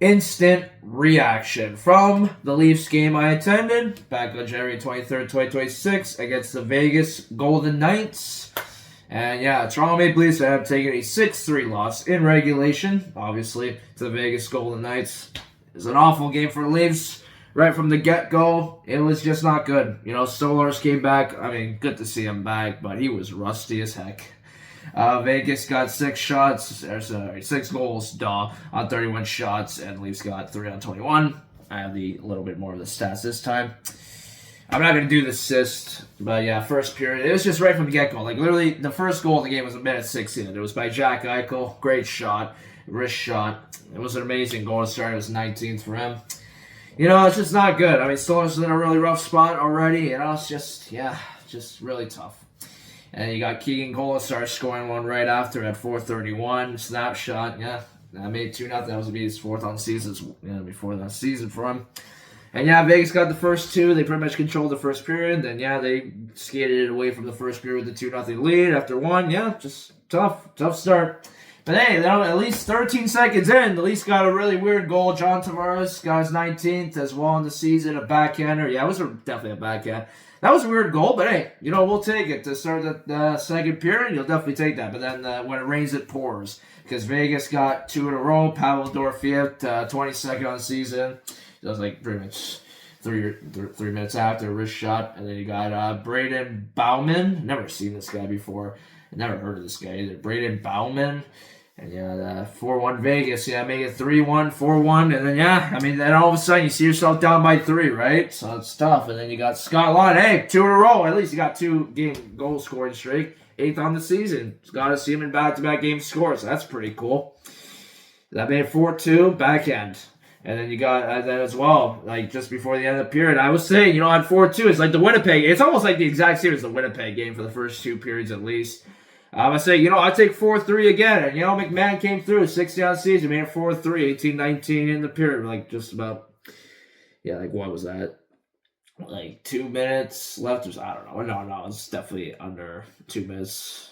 instant reaction from the Leafs game I attended back on January 23rd, 2026 against the Vegas Golden Knights. And yeah, Toronto Maple Leafs have taken a 6-3 loss in regulation, obviously, to the Vegas Golden Knights. It's an awful game for the Leafs. Right from the get-go, it was just not good. You know, Stolarz came back. I mean, good to see him back, but he was rusty as heck. Vegas got 6 goals, on 31 shots, and Leafs got 3 on 21. I have a little bit more of the stats this time. I'm not going to do the assist, but yeah, first period, it was just right from the get-go. Like, literally, the first goal of the game was a minute 16. It was by Jack Eichel. Great shot, wrist shot. It was an amazing goal to start. It was 19th for him. You know, it's just not good. I mean, Stolarz is in a really rough spot already. You know, it's just really tough. And you got Keegan Colasar scoring one right after at 4:31. Snapshot, yeah. I made 2-0. That was his 4th on season, before that season for him. And yeah, Vegas got the first 2. They pretty much controlled the first period. Then yeah, they skated it away from the first period with the 2-0 lead after 1. Yeah, just tough start. But hey, at least 13 seconds in, the Leafs got a really weird goal. John Tavares got his 19th as well in the season, a backhander. Yeah, it was definitely a backhand. That was a weird goal, but hey, we'll take it. To start the second period, you'll definitely take that. But then when it rains, it pours. Because Vegas got 2 in a row. Pavel Dorofeyev, 22nd on season. That was like pretty much 3 minutes after a wrist shot. And then you got Braden Bauman. Never seen this guy before. Never heard of this guy either. Braden Bauman. And yeah, 4-1 Vegas. Yeah, make it 3-1, 4-1. And then, yeah, I mean, then all of a sudden you see yourself down by 3, right? So it's tough. And then you got Scott Lawn. Hey, 2 in a row. At least you got 2-game goal scoring streak. 8th on the season. Got to see him in back-to-back game scores. So that's pretty cool. That made it 4-2, backhand. And then you got that as well, like just before the end of the period. I was saying, at 4-2, it's like the Winnipeg. It's almost like the exact same as the Winnipeg game for the first 2 periods at least. I say, I take 4-3 again. And, McMahon came through, 60 on season, made it 4-3, 18-19 in the period. Like, just about, what was that? Like, 2 minutes left or I don't know. No, it's definitely under 2 minutes.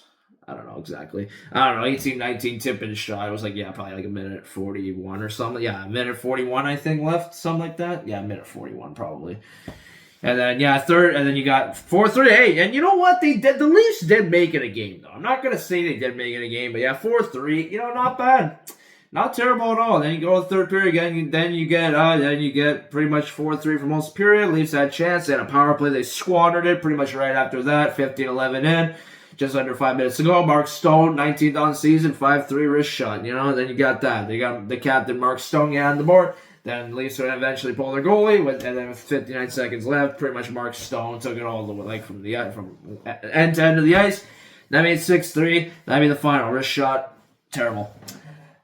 I don't know exactly. I don't know, 18-19 tip and shot. It was probably like a minute 41 or something. Yeah, a minute 41, I think, left. Something like that. Yeah, a minute 41 probably. And then, third, and then you got 4-3. Hey, and you know what? The Leafs did make it a game, though. I'm not going to say they did make it a game, but 4-3, not bad. Not terrible at all. Then you go to the third period again, then you get pretty much 4-3 for most period. Leafs had a chance. They had a power play. They squandered it pretty much right after that. 15-11 in. Just under 5 minutes to go. Mark Stone, 19th on season, 5-3 wrist shot. Then you got that. They got the captain, Mark Stone, on the board. Then Leafs would eventually pull their goalie, and then with 59 seconds left, pretty much Mark Stone took it all the way, from end to end of the ice. That made 6-3. That made the final wrist shot. Terrible.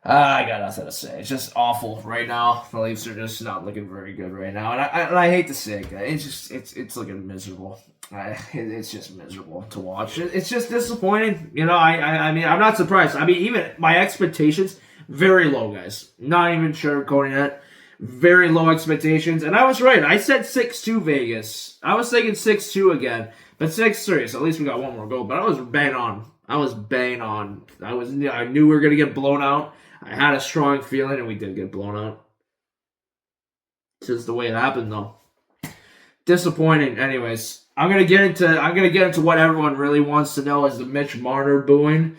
I got nothing to say. It's just awful right now. The Leafs are just not looking very good right now, and I hate to say it, guys. It's looking miserable. It's just miserable to watch. It's just disappointing. I mean, I'm not surprised. I mean, even my expectations very low, guys. Not even sugarcoating it. Very low expectations, and I was right. I said 6-2 Vegas. I was thinking 6-2 again, but 6-3. So at least we got one more goal. But I was bang on. I knew we were gonna get blown out. I had a strong feeling, and we did get blown out. It's just the way it happened, though. Disappointing. Anyways, I'm gonna get into what everyone really wants to know, is the Mitch Marner booing.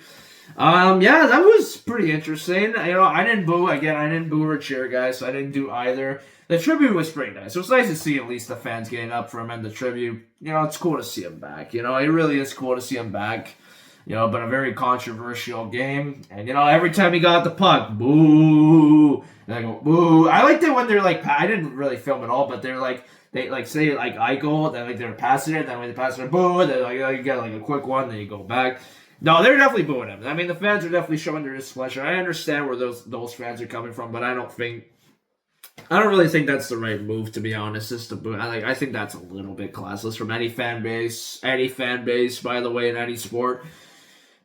Yeah, that was pretty interesting. I didn't boo or cheer, guys, so I didn't do either. The tribute was pretty nice. It was nice to see at least the fans getting up for him and the tribute. It's cool to see him back. It really is cool to see him back. But a very controversial game. And, every time he got the puck, boo. And I go, boo. I liked it when they're I didn't really film it all, but they're they say Eichel, then they're passing it, then when they pass it, boo, then you get a quick one, then you go back. No, they're definitely booing him. I mean, the fans are definitely showing their displeasure. I understand where those fans are coming from, but I don't really think that's the right move, to be honest. Just to boo. I think that's a little bit classless from any fan base, by the way, in any sport.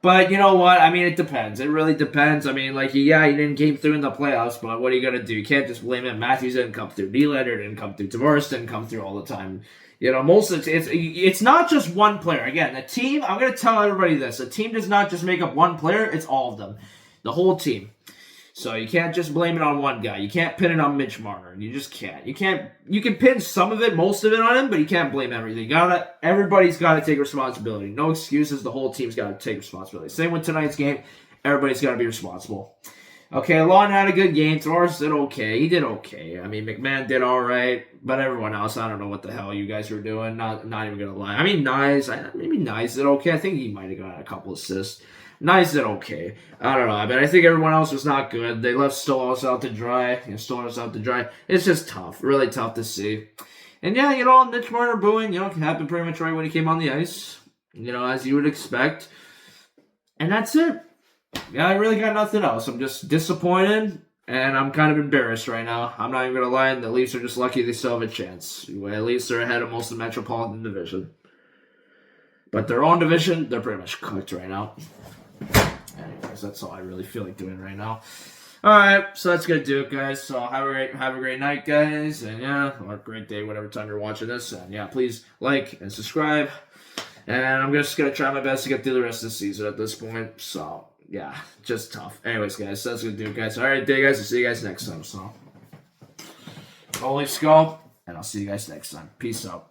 But you know what? I mean, it depends. It really depends. I mean, he didn't came through in the playoffs, but what are you gonna do? You can't just blame him. Matthews didn't come through. Nylander didn't come through. Tavares didn't come through all the time. Most of it's not just one player. Again, the team, I'm going to tell everybody this. A team does not just make up one player. It's all of them. The whole team. So you can't just blame it on one guy. You can't pin it on Mitch Marner. You just can't. You can pin some of it, most of it on him, but you can't blame everything. Everybody's got to take responsibility. No excuses. The whole team's got to take responsibility. Same with tonight's game. Everybody's got to be responsible. Okay, Lawton had a good game. Torres did okay. He did okay. I mean, McMahon did all right, but everyone else, I don't know what the hell you guys were doing. Not even gonna lie. I mean, maybe Nyes did okay. I think he might have got a couple assists. Nyes did okay. I don't know, but I think everyone else was not good. They left Stolos out to dry. Stolos out to dry. It's just tough, really tough to see. And yeah, Mitch Marner booing, happened pretty much right when he came on the ice. As you would expect. And that's it. Yeah, I really got nothing else. I'm just disappointed, and I'm kind of embarrassed right now. I'm not even going to lie, and the Leafs are just lucky they still have a chance. At least they're ahead of most of the Metropolitan Division. But their own division, they're pretty much cooked right now. Anyways, that's all I really feel like doing right now. Alright, so that's going to do it, guys. So have a great night, guys, and or a great day, whatever time you're watching this. And please like and subscribe. And I'm just going to try my best to get through the rest of the season at this point. So yeah, just tough. Anyways, guys, that's gonna do it, guys. All right, day, guys. I'll see you guys next time. So, go Leafs, go, and I'll see you guys next time. Peace out.